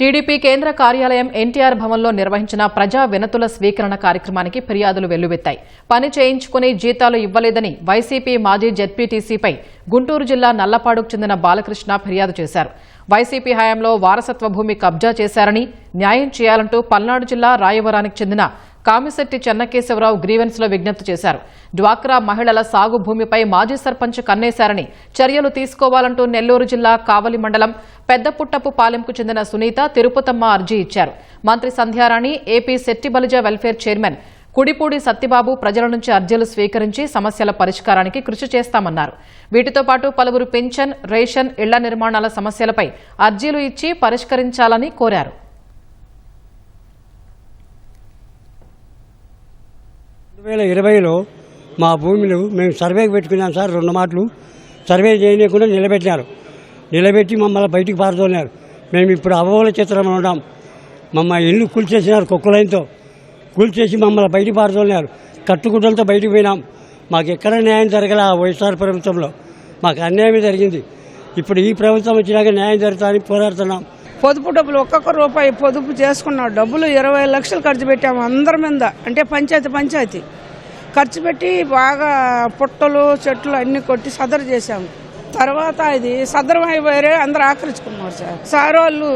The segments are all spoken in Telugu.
టీడీపీ కేంద్ర కార్యాలయం ఎన్టీఆర్ భవన్లో నిర్వహించిన ప్రజా వినతుల స్వీకరణ కార్యక్రమానికి ఫిర్యాదులు వెల్లువెత్తాయి. పని చేయించుకుని జీతాలు ఇవ్వలేదని వైసీపీ మాజీ జెడ్పీటీసీపై గుంటూరు జిల్లా నల్లపాడుకు చెందిన బాలకృష్ణ ఫిర్యాదు చేశారు. వైసీపీ హయాంలో వారసత్వ భూమి కబ్జా చేశారని, న్యాయం చేయాలంటూ పల్నాడు జిల్లా రాయవరానికి చెందిన కామిశెట్టి చెన్నకేశవరావు గ్రీవెన్స్ లో విజ్ఞప్తి చేశారు. డ్వాక్రా మహిళల సాగు భూమిపై మాజీ సర్పంచ్ కన్నేశారని, చర్యలు తీసుకోవాలంటూ నెల్లూరు జిల్లా కావలి మండలం పెద్దపుట్టపు పాలెంకు చెందిన సునీత తిరుపతమ్మ అర్జీ ఇచ్చారు. మంత్రి Sandhyarani, AP Shetty Balija welfare chairman Kudipudi Satyababu ప్రజల నుంచి అర్జీలు స్వీకరించి సమస్యల పరిష్కారానికి కృషి చేస్తామన్నారు. వీటితో పాటు పలువురు పింఛన్, రేషన్, ఇళ్ల నిర్మాణాల సమస్యలపై అర్జీలు ఇచ్చి పరిష్కరించాలని కోరారు. 2020లో మా భూమిలో మేము సర్వేకి పెట్టుకున్నాం సార్. 2 మాటలు సర్వే చేయకుండా నిలబెట్టి మమ్మల్ని బయటికి పారదోలినారు. మేము ఇప్పుడు అవోల చిత్రంలో ఉన్నాం. మమ్మల్ని ఇల్లు కూల్చేసినారు, కుక్కలైన్తో కూల్చేసి మమ్మల్ని బయటికి పారదోలినారు. కట్టుకుంటలతో బయటికి పోయినాం. మాకు ఎక్కడ న్యాయం జరగల. వైఎస్ఆర్ ప్రభుత్వంలో మాకు అన్యాయం జరిగింది. ఇప్పుడు ఈ ప్రభుత్వం వచ్చినాక న్యాయం జరుగుతుందని పోరాడుతున్నాం. పొదుపు డబ్బులు ఒక్కొక్క రూపాయి పొదుపు చేసుకున్నాం. డబ్బులు 20 లక్షలు ఖర్చు పెట్టాము అందరి మీద. అంటే పంచాయతీ ఖర్చు పెట్టి బాగా పుట్టలు చెట్లు అన్ని కొట్టి సదరు చేశాము. తర్వాత ఇది సదరమైపోయారు, అందరూ ఆకరించుకున్నారు సార్. సార్ వాళ్ళు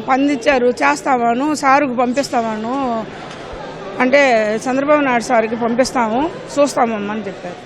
పందించారు, చేస్తామను, సారుకు పంపిస్తామను, అంటే చంద్రబాబు నాయుడు సార్కి పంపిస్తాము, చూస్తామమ్మని చెప్పారు.